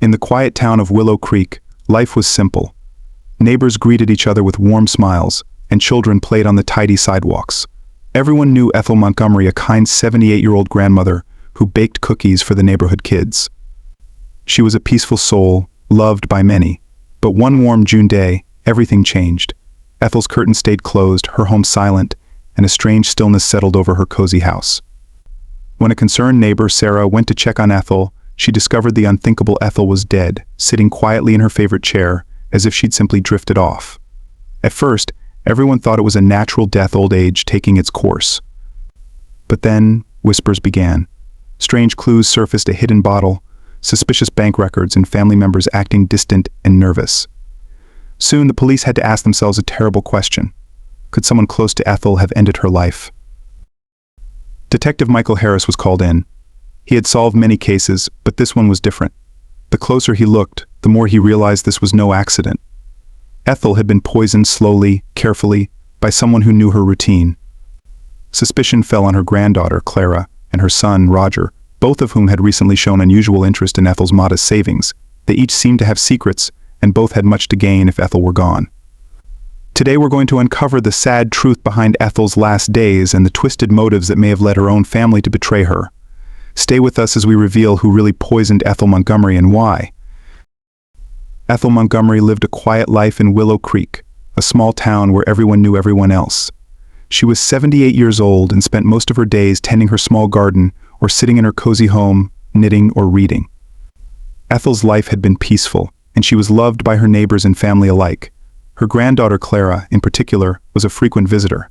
In the quiet town of Willow Creek, life was simple. Neighbors greeted each other with warm smiles, and children played on the tidy sidewalks. Everyone knew Ethel Montgomery, a kind 78-year-old grandmother who baked cookies for the neighborhood kids. She was a peaceful soul, loved by many. But one warm June day, everything changed. Ethel's curtains stayed closed, her home silent, and a strange stillness settled over her cozy house. When a concerned neighbor, Sarah, went to check on Ethel, she discovered the unthinkable. Ethel was dead, sitting quietly in her favorite chair, as if she'd simply drifted off. At first, everyone thought it was a natural death, old age taking its course. But then, whispers began. Strange clues surfaced: a hidden bottle, suspicious bank records, and family members acting distant and nervous. Soon, the police had to ask themselves a terrible question. Could someone close to Ethel have ended her life? Detective Michael Harris was called in. He had solved many cases, but this one was different. The closer he looked, the more he realized this was no accident. Ethel had been poisoned slowly, carefully, by someone who knew her routine. Suspicion fell on her granddaughter, Clara, and her son, Roger, both of whom had recently shown unusual interest in Ethel's modest savings. They each seemed to have secrets, and both had much to gain if Ethel were gone. Today we're going to uncover the sad truth behind Ethel's last days and the twisted motives that may have led her own family to betray her. Stay with us as we reveal who really poisoned Ethel Montgomery and why. Ethel Montgomery lived a quiet life in Willow Creek, a small town where everyone knew everyone else. She was 78 years old and spent most of her days tending her small garden or sitting in her cozy home, knitting or reading. Ethel's life had been peaceful, and she was loved by her neighbors and family alike. Her granddaughter, Clara, in particular, was a frequent visitor.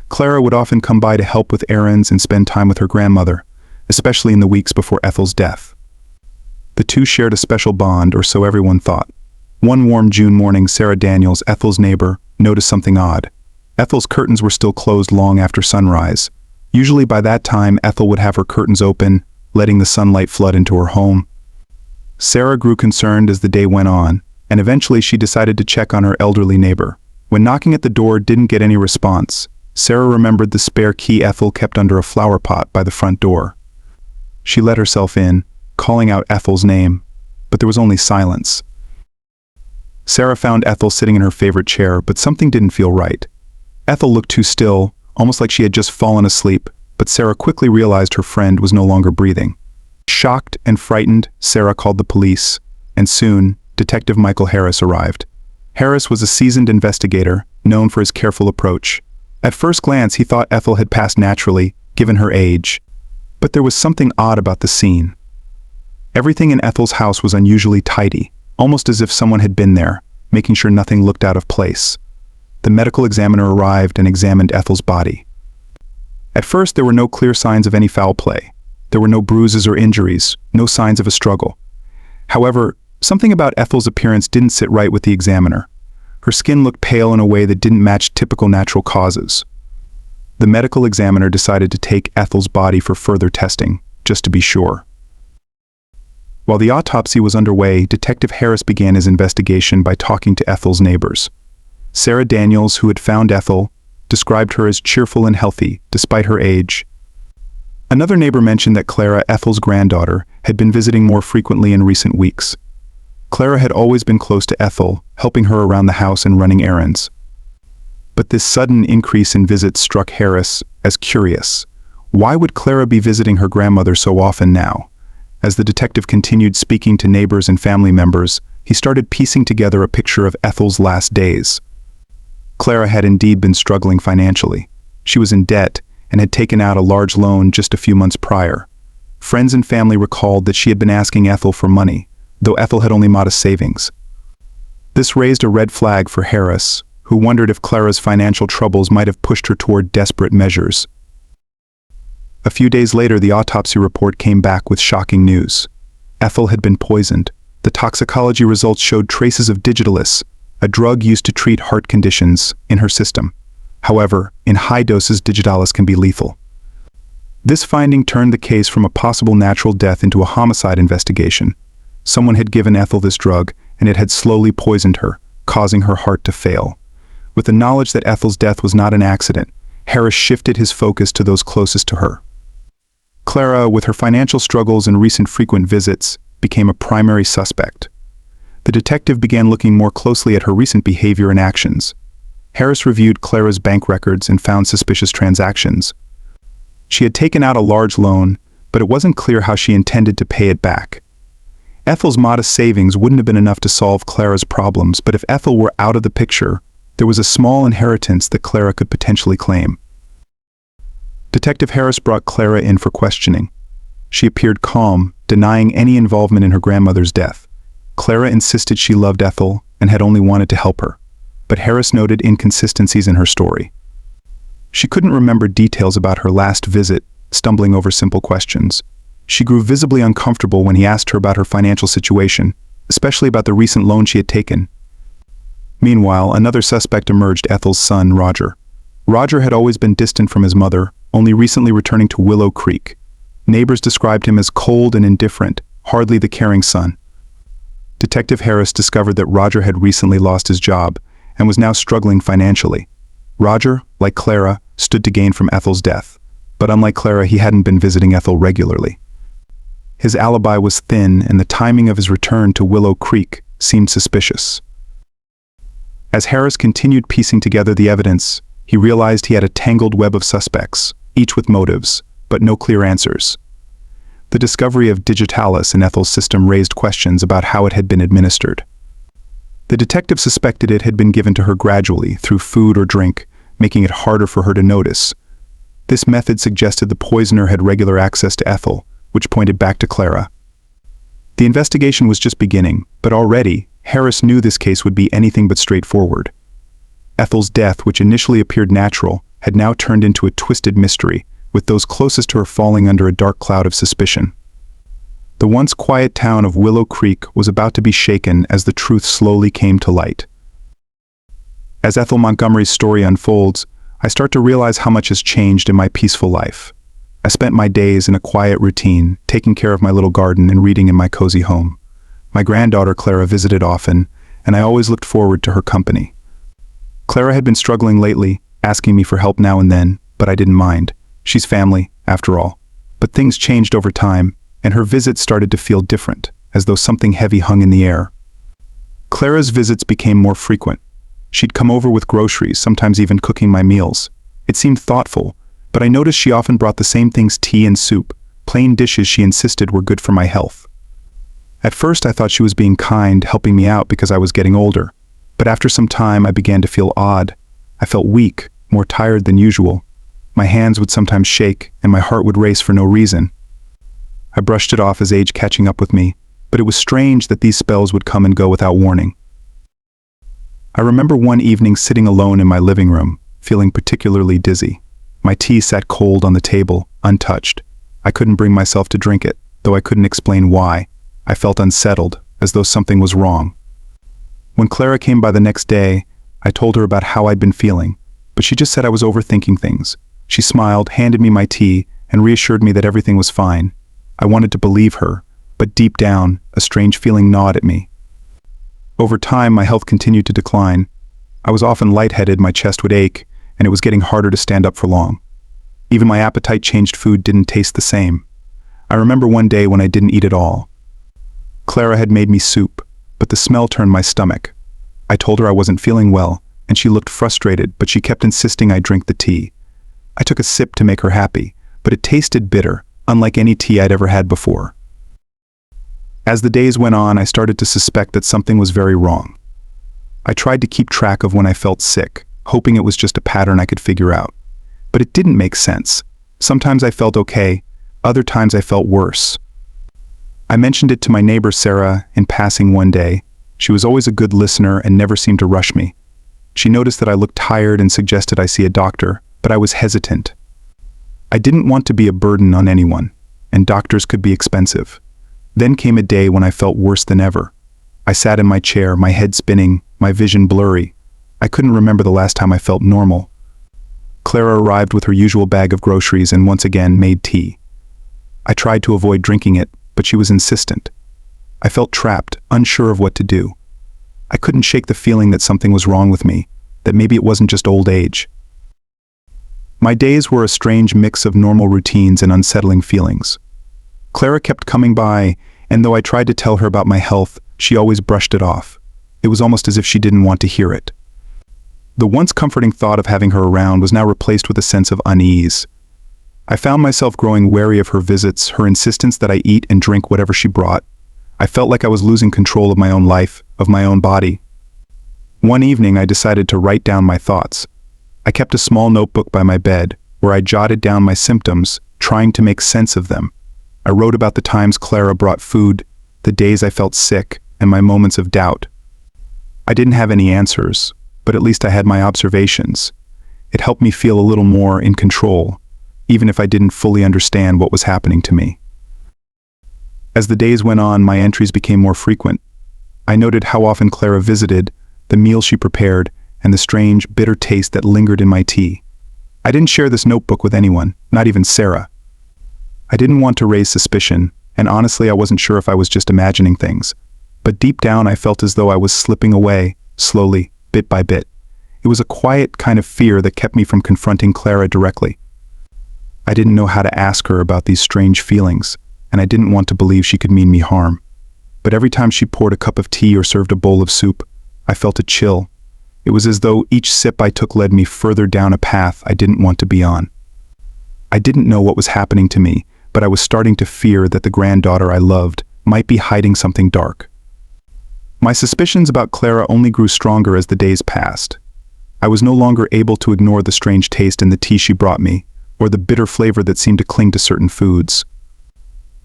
Clara would often come by to help with errands and spend time with her grandmother, especially in the weeks before Ethel's death. The two shared a special bond, or so everyone thought. One warm June morning, Sarah Daniels, Ethel's neighbor, noticed something odd. Ethel's curtains were still closed long after sunrise. Usually by that time, Ethel would have her curtains open, letting the sunlight flood into her home. Sarah grew concerned as the day went on, and eventually she decided to check on her elderly neighbor. When knocking at the door didn't get any response, Sarah remembered the spare key Ethel kept under a flower pot by the front door. She let herself in, calling out Ethel's name, but there was only silence. Sarah found Ethel sitting in her favorite chair, but something didn't feel right. Ethel looked too still, almost like she had just fallen asleep, but Sarah quickly realized her friend was no longer breathing. Shocked and frightened, Sarah called the police, and soon, Detective Michael Harris arrived. Harris was a seasoned investigator, known for his careful approach. At first glance, he thought Ethel had passed naturally, given her age. But there was something odd about the scene. Everything in Ethel's house was unusually tidy, almost as if someone had been there, making sure nothing looked out of place. The medical examiner arrived and examined Ethel's body. At first, there were no clear signs of any foul play. There were no bruises or injuries, no signs of a struggle. However, something about Ethel's appearance didn't sit right with the examiner. Her skin looked pale in a way that didn't match typical natural causes. The medical examiner decided to take Ethel's body for further testing, just to be sure. While the autopsy was underway, Detective Harris began his investigation by talking to Ethel's neighbors. Sarah Daniels, who had found Ethel, described her as cheerful and healthy, despite her age. Another neighbor mentioned that Clara, Ethel's granddaughter, had been visiting more frequently in recent weeks. Clara had always been close to Ethel, helping her around the house and running errands. But this sudden increase in visits struck Harris as curious. Why would Clara be visiting her grandmother so often now? As the detective continued speaking to neighbors and family members, he started piecing together a picture of Ethel's last days. Clara had indeed been struggling financially. She was in debt and had taken out a large loan just a few months prior. Friends and family recalled that she had been asking Ethel for money, though Ethel had only modest savings. This raised a red flag for Harris, who wondered if Clara's financial troubles might have pushed her toward desperate measures. A few days later, the autopsy report came back with shocking news. Ethel had been poisoned. The toxicology results showed traces of digitalis, a drug used to treat heart conditions, in her system. However, in high doses, digitalis can be lethal. This finding turned the case from a possible natural death into a homicide investigation. Someone had given Ethel this drug, and it had slowly poisoned her, causing her heart to fail. With the knowledge that Ethel's death was not an accident, Harris shifted his focus to those closest to her. Clara, with her financial struggles and recent frequent visits, became a primary suspect. The detective began looking more closely at her recent behavior and actions. Harris reviewed Clara's bank records and found suspicious transactions. She had taken out a large loan, but it wasn't clear how she intended to pay it back. Ethel's modest savings wouldn't have been enough to solve Clara's problems, but if Ethel were out of the picture, there was a small inheritance that Clara could potentially claim. Detective Harris brought Clara in for questioning. She appeared calm, denying any involvement in her grandmother's death. Clara insisted she loved Ethel and had only wanted to help her, but Harris noted inconsistencies in her story. She couldn't remember details about her last visit, stumbling over simple questions. She grew visibly uncomfortable when he asked her about her financial situation, especially about the recent loan she had taken. Meanwhile, another suspect emerged: Ethel's son, Roger. Roger had always been distant from his mother, only recently returning to Willow Creek. Neighbors described him as cold and indifferent, hardly the caring son. Detective Harris discovered that Roger had recently lost his job and was now struggling financially. Roger, like Clara, stood to gain from Ethel's death, but unlike Clara, he hadn't been visiting Ethel regularly. His alibi was thin, and the timing of his return to Willow Creek seemed suspicious. As Harris continued piecing together the evidence, he realized he had a tangled web of suspects, each with motives, but no clear answers. The discovery of digitalis in Ethel's system raised questions about how it had been administered. The detective suspected it had been given to her gradually, through food or drink, making it harder for her to notice. This method suggested the poisoner had regular access to Ethel, which pointed back to Clara. The investigation was just beginning, but already, Harris knew this case would be anything but straightforward. Ethel's death, which initially appeared natural, had now turned into a twisted mystery, with those closest to her falling under a dark cloud of suspicion. The once quiet town of Willow Creek was about to be shaken as the truth slowly came to light. As Ethel Montgomery's story unfolds, I start to realize how much has changed in my peaceful life. I spent my days in a quiet routine, taking care of my little garden and reading in my cozy home. My granddaughter Clara visited often, and I always looked forward to her company. Clara had been struggling lately, asking me for help now and then, but I didn't mind. She's family, after all. But things changed over time, and her visits started to feel different, as though something heavy hung in the air. Clara's visits became more frequent. She'd come over with groceries, sometimes even cooking my meals. It seemed thoughtful, but I noticed she often brought the same things: tea and soup, plain dishes she insisted were good for my health. At first I thought she was being kind, helping me out because I was getting older. But after some time I began to feel odd. I felt weak, more tired than usual. My hands would sometimes shake, and my heart would race for no reason. I brushed it off as age catching up with me, but it was strange that these spells would come and go without warning. I remember one evening sitting alone in my living room, feeling particularly dizzy. My tea sat cold on the table, untouched. I couldn't bring myself to drink it, though I couldn't explain why. I felt unsettled, as though something was wrong. When Clara came by the next day, I told her about how I'd been feeling, but she just said I was overthinking things. She smiled, handed me my tea, and reassured me that everything was fine. I wanted to believe her, but deep down, a strange feeling gnawed at me. Over time, my health continued to decline. I was often lightheaded, my chest would ache, and it was getting harder to stand up for long. Even my appetite changed. Food didn't taste the same. I remember one day when I didn't eat at all. Clara had made me soup, but the smell turned my stomach. I told her I wasn't feeling well, and she looked frustrated, but she kept insisting I drink the tea. I took a sip to make her happy, but it tasted bitter, unlike any tea I'd ever had before. As the days went on, I started to suspect that something was very wrong. I tried to keep track of when I felt sick, hoping it was just a pattern I could figure out. But it didn't make sense. Sometimes I felt okay, other times I felt worse. I mentioned it to my neighbor Sarah in passing one day. She was always a good listener and never seemed to rush me. She noticed that I looked tired and suggested I see a doctor, but I was hesitant. I didn't want to be a burden on anyone, and doctors could be expensive. Then came a day when I felt worse than ever. I sat in my chair, my head spinning, my vision blurry. I couldn't remember the last time I felt normal. Clara arrived with her usual bag of groceries and once again made tea. I tried to avoid drinking it, but she was insistent. I felt trapped, unsure of what to do. I couldn't shake the feeling that something was wrong with me, that maybe it wasn't just old age. My days were a strange mix of normal routines and unsettling feelings. Clara kept coming by, and though I tried to tell her about my health, she always brushed it off. It was almost as if she didn't want to hear it. The once comforting thought of having her around was now replaced with a sense of unease. I found myself growing wary of her visits, her insistence that I eat and drink whatever she brought. I felt like I was losing control of my own life, of my own body. One evening I decided to write down my thoughts. I kept a small notebook by my bed, where I jotted down my symptoms, trying to make sense of them. I wrote about the times Clara brought food, the days I felt sick, and my moments of doubt. I didn't have any answers, but at least I had my observations. It helped me feel a little more in control, even if I didn't fully understand what was happening to me. As the days went on, my entries became more frequent. I noted how often Clara visited, the meal she prepared, and the strange, bitter taste that lingered in my tea. I didn't share this notebook with anyone, not even Sarah. I didn't want to raise suspicion, and honestly I wasn't sure if I was just imagining things. But deep down I felt as though I was slipping away, slowly, bit by bit. It was a quiet kind of fear that kept me from confronting Clara directly. I didn't know how to ask her about these strange feelings, and I didn't want to believe she could mean me harm. But every time she poured a cup of tea or served a bowl of soup, I felt a chill. It was as though each sip I took led me further down a path I didn't want to be on. I didn't know what was happening to me, but I was starting to fear that the granddaughter I loved might be hiding something dark. My suspicions about Clara only grew stronger as the days passed. I was no longer able to ignore the strange taste in the tea she brought me, or the bitter flavor that seemed to cling to certain foods.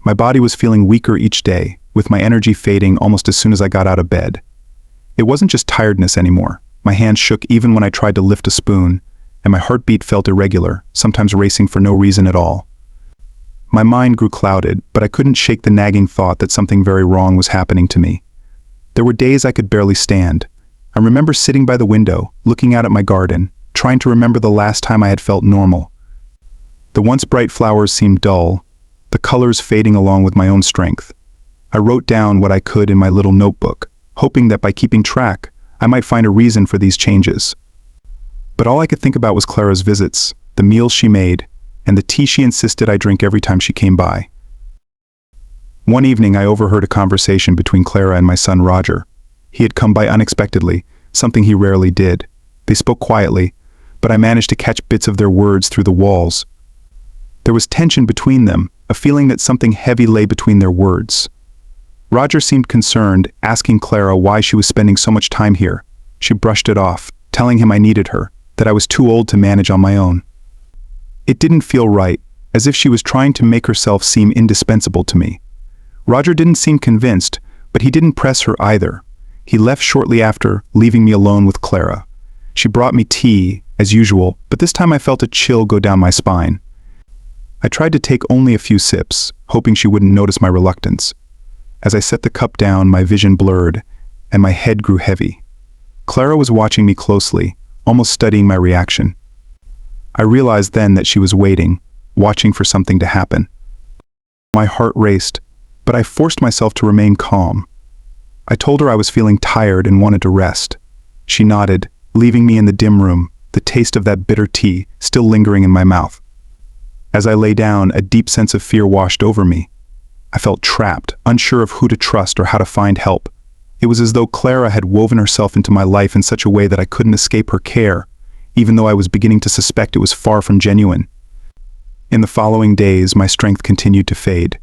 My body was feeling weaker each day, with my energy fading almost as soon as I got out of bed. It wasn't just tiredness anymore. My hands shook even when I tried to lift a spoon, and my heartbeat felt irregular, sometimes racing for no reason at all. My mind grew clouded, but I couldn't shake the nagging thought that something very wrong was happening to me. There were days I could barely stand. I remember sitting by the window, looking out at my garden, trying to remember the last time I had felt normal. The once bright flowers seemed dull, the colors fading along with my own strength. I wrote down what I could in my little notebook, hoping that by keeping track, I might find a reason for these changes. But all I could think about was Clara's visits, the meals she made, and the tea she insisted I drink every time she came by. One evening I overheard a conversation between Clara and my son Roger. He had come by unexpectedly, something he rarely did. They spoke quietly, but I managed to catch bits of their words through the walls. There was tension between them, a feeling that something heavy lay between their words. Roger seemed concerned, asking Clara why she was spending so much time here. She brushed it off, telling him I needed her, that I was too old to manage on my own. It didn't feel right, as if she was trying to make herself seem indispensable to me. Roger didn't seem convinced, but he didn't press her either. He left shortly after, leaving me alone with Clara. She brought me tea, as usual, but this time I felt a chill go down my spine. I tried to take only a few sips, hoping she wouldn't notice my reluctance. As I set the cup down, my vision blurred, and my head grew heavy. Clara was watching me closely, almost studying my reaction. I realized then that she was waiting, watching for something to happen. My heart raced, but I forced myself to remain calm. I told her I was feeling tired and wanted to rest. She nodded, leaving me in the dim room, the taste of that bitter tea still lingering in my mouth. As I lay down, a deep sense of fear washed over me. I felt trapped, unsure of who to trust or how to find help. It was as though Clara had woven herself into my life in such a way that I couldn't escape her care, even though I was beginning to suspect it was far from genuine. In the following days, my strength continued to fade.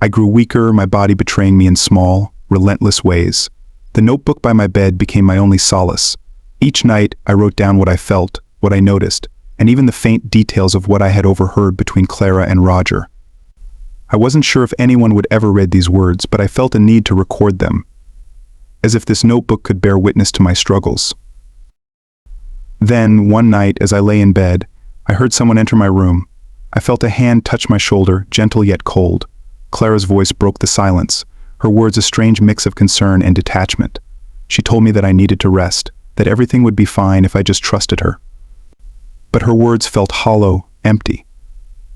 I grew weaker, my body betraying me in small, relentless ways. The notebook by my bed became my only solace. Each night, I wrote down what I felt, what I noticed, and even the faint details of what I had overheard between Clara and Roger. I wasn't sure if anyone would ever read these words, but I felt a need to record them, as if this notebook could bear witness to my struggles. Then, one night, as I lay in bed, I heard someone enter my room. I felt a hand touch my shoulder, gentle yet cold. Clara's voice broke the silence, her words a strange mix of concern and detachment. She told me that I needed to rest, that everything would be fine if I just trusted her. But her words felt hollow, empty.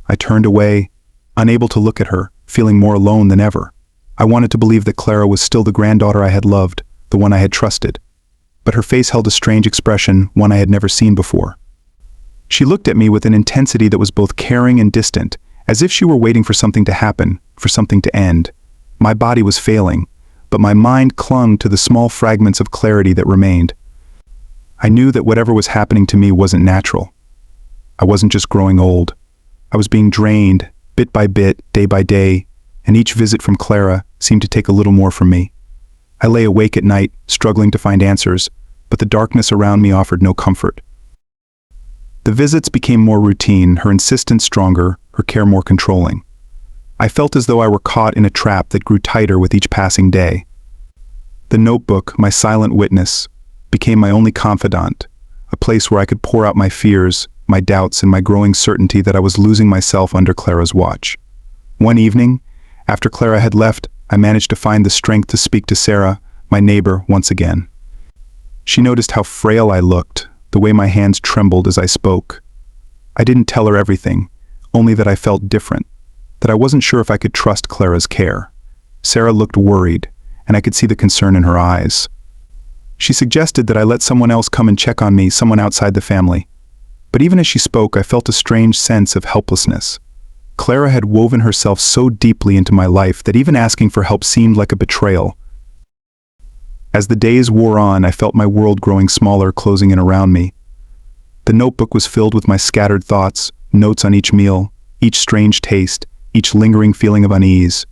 I turned away, unable to look at her, feeling more alone than ever. I wanted to believe that Clara was still the granddaughter I had loved, the one I had trusted. But her face held a strange expression, one I had never seen before. She looked at me with an intensity that was both caring and distant, as if she were waiting for something to happen, for something to end. My body was failing, but my mind clung to the small fragments of clarity that remained. I knew that whatever was happening to me wasn't natural. I wasn't just growing old. I was being drained, bit by bit, day by day, and each visit from Clara seemed to take a little more from me. I lay awake at night, struggling to find answers, but the darkness around me offered no comfort. The visits became more routine, her insistence stronger, her care more controlling. I felt as though I were caught in a trap that grew tighter with each passing day. The notebook, my silent witness, became my only confidant, a place where I could pour out my fears, my doubts, and my growing certainty that I was losing myself under Clara's watch. One evening, after Clara had left, I managed to find the strength to speak to Sarah, my neighbor, once again. She noticed how frail I looked, the way my hands trembled as I spoke. I didn't tell her everything, only that I felt different, that I wasn't sure if I could trust Clara's care. Sarah looked worried, and I could see the concern in her eyes. She suggested that I let someone else come and check on me, someone outside the family. But even as she spoke, I felt a strange sense of helplessness. Clara had woven herself so deeply into my life that even asking for help seemed like a betrayal. As the days wore on, I felt my world growing smaller, closing in around me. The notebook was filled with my scattered thoughts, notes on each meal, each strange taste, each lingering feeling of unease.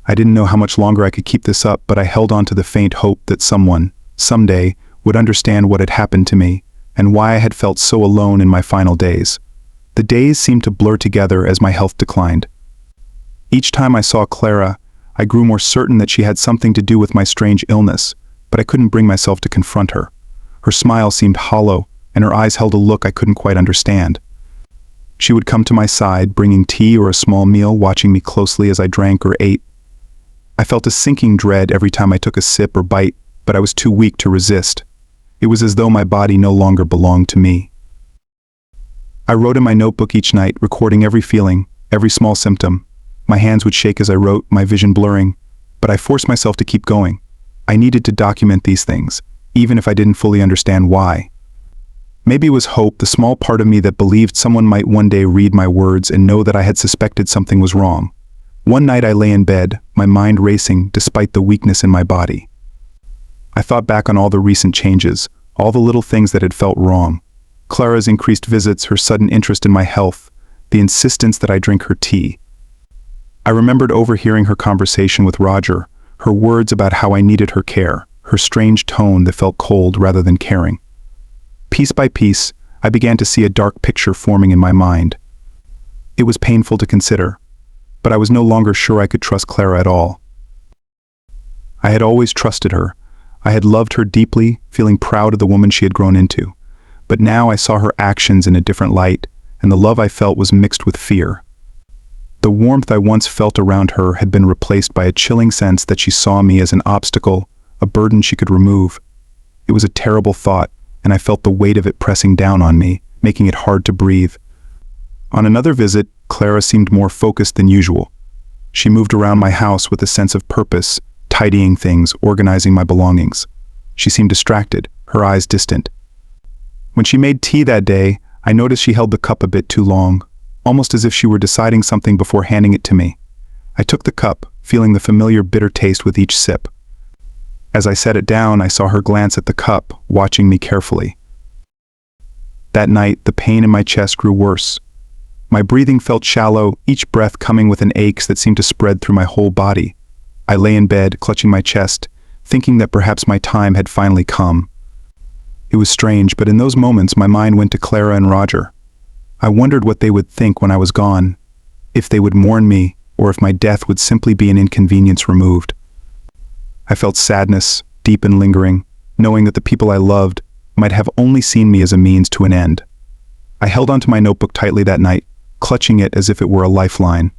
I didn't know how much longer I could keep this up, but I held on to the faint hope that someone, someday, would understand what had happened to me, and why I had felt so alone in my final days. The days seemed to blur together as my health declined. Each time I saw Clara, I grew more certain that she had something to do with my strange illness, but I couldn't bring myself to confront her. Her smile seemed hollow, and her eyes held a look I couldn't quite understand. She would come to my side, bringing tea or a small meal, watching me closely as I drank or ate. I felt a sinking dread every time I took a sip or bite, but I was too weak to resist. It was as though my body no longer belonged to me. I wrote in my notebook each night, recording every feeling, every small symptom. My hands would shake as I wrote, my vision blurring, but I forced myself to keep going. I needed to document these things, even if I didn't fully understand why. Maybe it was hope, the small part of me that believed someone might one day read my words and know that I had suspected something was wrong. One night I lay in bed, my mind racing despite the weakness in my body. I thought back on all the recent changes, all the little things that had felt wrong. Clara's increased visits, her sudden interest in my health, the insistence that I drink her tea. I remembered overhearing her conversation with Roger, her words about how I needed her care, her strange tone that felt cold rather than caring. Piece by piece, I began to see a dark picture forming in my mind. It was painful to consider, but I was no longer sure I could trust Clara at all. I had always trusted her. I had loved her deeply, feeling proud of the woman she had grown into. But now I saw her actions in a different light, and the love I felt was mixed with fear. The warmth I once felt around her had been replaced by a chilling sense that she saw me as an obstacle, a burden she could remove. It was a terrible thought, and I felt the weight of it pressing down on me, making it hard to breathe. On another visit, Clara seemed more focused than usual. She moved around my house with a sense of purpose, tidying things, organizing my belongings. She seemed distracted, her eyes distant. When she made tea that day, I noticed she held the cup a bit too long, almost as if she were deciding something before handing it to me. I took the cup, feeling the familiar bitter taste with each sip. As I set it down, I saw her glance at the cup, watching me carefully. That night, the pain in my chest grew worse. My breathing felt shallow, each breath coming with an ache that seemed to spread through my whole body. I lay in bed, clutching my chest, thinking that perhaps my time had finally come. It was strange, but in those moments my mind went to Clara and Roger. I wondered what they would think when I was gone, if they would mourn me, or if my death would simply be an inconvenience removed. I felt sadness, deep and lingering, knowing that the people I loved might have only seen me as a means to an end. I held onto my notebook tightly that night, clutching it as if it were a lifeline.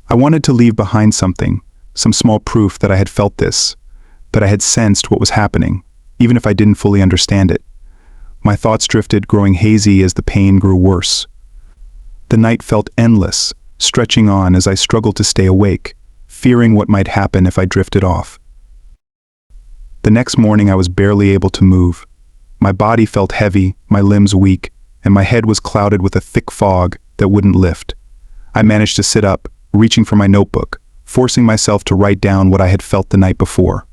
I wanted to leave behind something, some small proof that I had felt this, that I had sensed what was happening, even if I didn't fully understand it. My thoughts drifted, growing hazy as the pain grew worse. The night felt endless, stretching on as I struggled to stay awake, fearing what might happen if I drifted off. The next morning I was barely able to move. My body felt heavy, my limbs weak, and my head was clouded with a thick fog that wouldn't lift. I managed to sit up, reaching for my notebook, forcing myself to write down what I had felt the night before.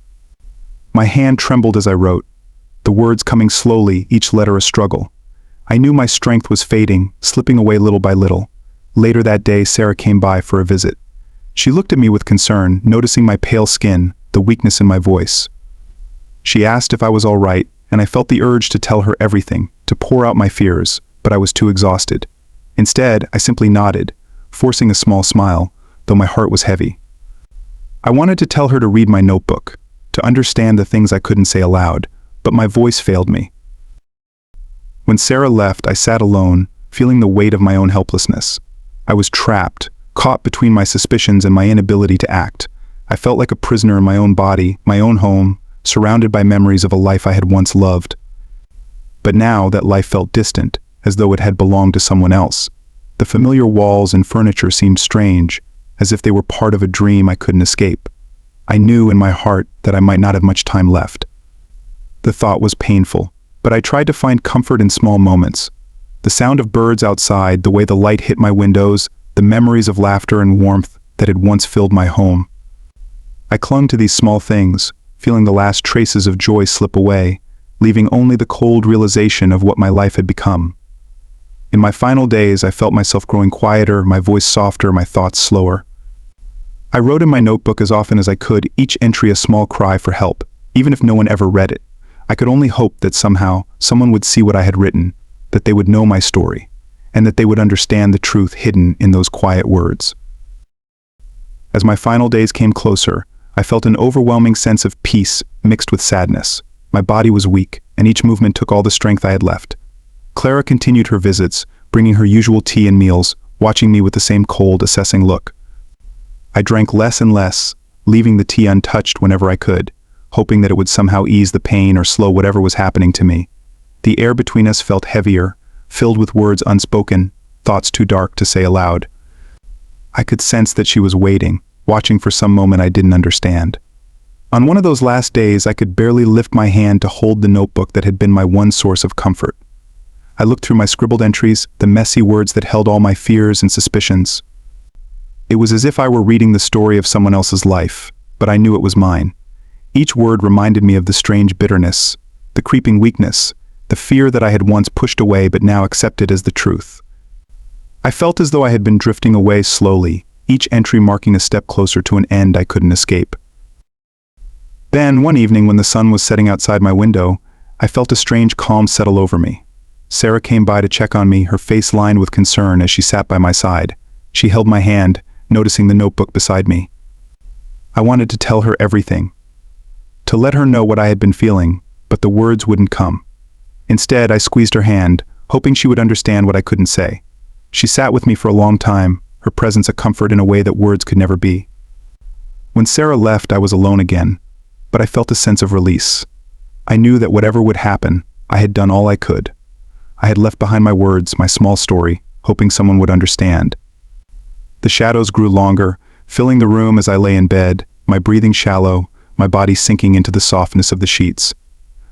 My hand trembled as I wrote, the words coming slowly, each letter a struggle. I knew my strength was fading, slipping away little by little. Later that day, Sarah came by for a visit. She looked at me with concern, noticing my pale skin, the weakness in my voice. She asked if I was all right, and I felt the urge to tell her everything, to pour out my fears, but I was too exhausted. Instead, I simply nodded, forcing a small smile, though my heart was heavy. I wanted to tell her to read my notebook, to understand the things I couldn't say aloud, but my voice failed me. When Sarah left, I sat alone, feeling the weight of my own helplessness. I was trapped, caught between my suspicions and my inability to act. I felt like a prisoner in my own body, my own home, surrounded by memories of a life I had once loved. But now that life felt distant, as though it had belonged to someone else. The familiar walls and furniture seemed strange, as if they were part of a dream I couldn't escape. I knew in my heart that I might not have much time left. The thought was painful, but I tried to find comfort in small moments. The sound of birds outside, the way the light hit my windows, the memories of laughter and warmth that had once filled my home. I clung to these small things, feeling the last traces of joy slip away, leaving only the cold realization of what my life had become. In my final days, I felt myself growing quieter, my voice softer, my thoughts slower. I wrote in my notebook as often as I could, each entry a small cry for help, even if no one ever read it. I could only hope that somehow someone would see what I had written, that they would know my story, and that they would understand the truth hidden in those quiet words. As my final days came closer, I felt an overwhelming sense of peace mixed with sadness. My body was weak, and each movement took all the strength I had left. Clara continued her visits, bringing her usual tea and meals, watching me with the same cold, assessing look. I drank less and less, leaving the tea untouched whenever I could, hoping that it would somehow ease the pain or slow whatever was happening to me. The air between us felt heavier, filled with words unspoken, thoughts too dark to say aloud. I could sense that she was waiting, watching for some moment I didn't understand. On one of those last days, I could barely lift my hand to hold the notebook that had been my one source of comfort. I looked through my scribbled entries, the messy words that held all my fears and suspicions. It was as if I were reading the story of someone else's life, but I knew it was mine. Each word reminded me of the strange bitterness, the creeping weakness, the fear that I had once pushed away but now accepted as the truth. I felt as though I had been drifting away slowly, each entry marking a step closer to an end I couldn't escape. Then, one evening when the sun was setting outside my window, I felt a strange calm settle over me. Sarah came by to check on me, her face lined with concern as she sat by my side. She held my hand, noticing the notebook beside me. I wanted to tell her everything, to let her know what I had been feeling, but the words wouldn't come. Instead, I squeezed her hand, hoping she would understand what I couldn't say. She sat with me for a long time, her presence a comfort in a way that words could never be. When Sarah left, I was alone again, but I felt a sense of release. I knew that whatever would happen, I had done all I could. I had left behind my words, my small story, hoping someone would understand. The shadows grew longer, filling the room as I lay in bed, my breathing shallow, my body sinking into the softness of the sheets.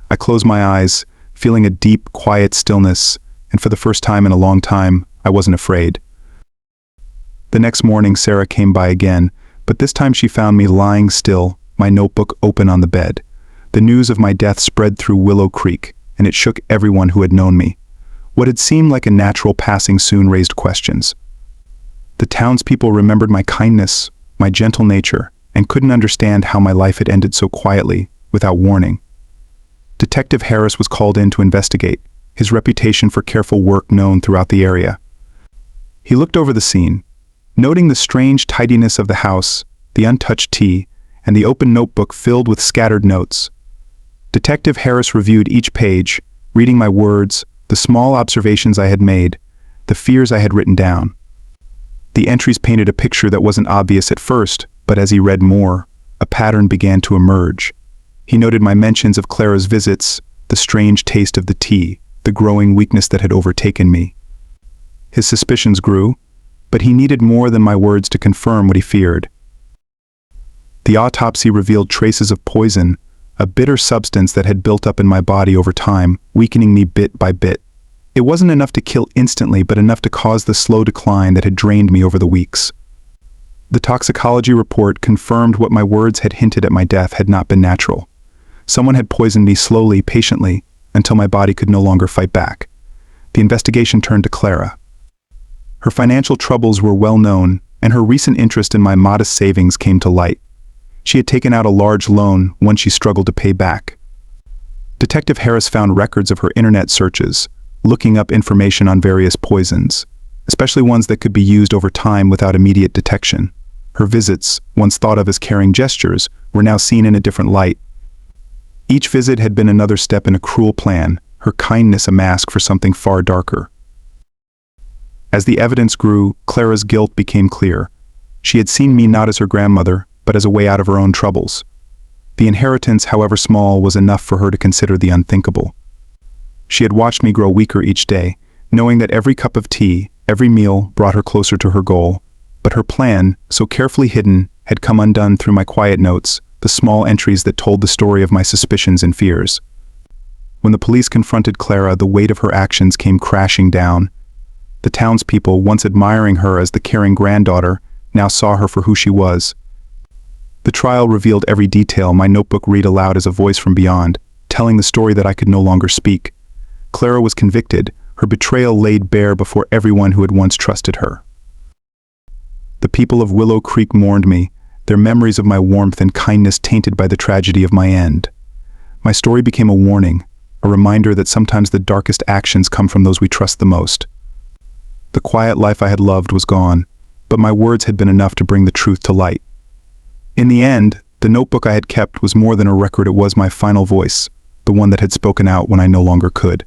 I closed my eyes, feeling a deep, quiet stillness, and for the first time in a long time, I wasn't afraid. The next morning, Sarah came by again, but this time she found me lying still, my notebook open on the bed. The news of my death spread through Willow Creek, and it shook everyone who had known me. What had seemed like a natural passing soon raised questions. The townspeople remembered my kindness, my gentle nature, and couldn't understand how my life had ended so quietly, without warning. Detective Harris was called in to investigate, his reputation for careful work known throughout the area. He looked over the scene, noting the strange tidiness of the house, the untouched tea, and the open notebook filled with scattered notes. Detective Harris reviewed each page, reading my words, the small observations I had made, the fears I had written down. The entries painted a picture that wasn't obvious at first, but as he read more, a pattern began to emerge. He noted my mentions of Clara's visits, the strange taste of the tea, the growing weakness that had overtaken me. His suspicions grew, but he needed more than my words to confirm what he feared. The autopsy revealed traces of poison, a bitter substance that had built up in my body over time, weakening me bit by bit. It wasn't enough to kill instantly, but enough to cause the slow decline that had drained me over the weeks. The toxicology report confirmed what my words had hinted at: my death had not been natural. Someone had poisoned me slowly, patiently, until my body could no longer fight back. The investigation turned to Clara. Her financial troubles were well known, and her recent interest in my modest savings came to light. She had taken out a large loan, one she struggled to pay back. Detective Harris found records of her internet searches, looking up information on various poisons, especially ones that could be used over time without immediate detection. Her visits, once thought of as caring gestures, were now seen in a different light. Each visit had been another step in a cruel plan, her kindness a mask for something far darker. As the evidence grew, Clara's guilt became clear. She had seen me not as her grandmother, but as a way out of her own troubles. The inheritance, however small, was enough for her to consider the unthinkable. She had watched me grow weaker each day, knowing that every cup of tea, every meal brought her closer to her goal. But her plan, so carefully hidden, had come undone through my quiet notes, the small entries that told the story of my suspicions and fears. When the police confronted Clara, the weight of her actions came crashing down. The townspeople, once admiring her as the caring granddaughter, now saw her for who she was. The trial revealed every detail, my notebook read aloud as a voice from beyond, telling the story that I could no longer speak. Clara was convicted, her betrayal laid bare before everyone who had once trusted her. The people of Willow Creek mourned me, their memories of my warmth and kindness tainted by the tragedy of my end. My story became a warning, a reminder that sometimes the darkest actions come from those we trust the most. The quiet life I had loved was gone, but my words had been enough to bring the truth to light. In the end, the notebook I had kept was more than a record. It was my final voice, the one that had spoken out when I no longer could.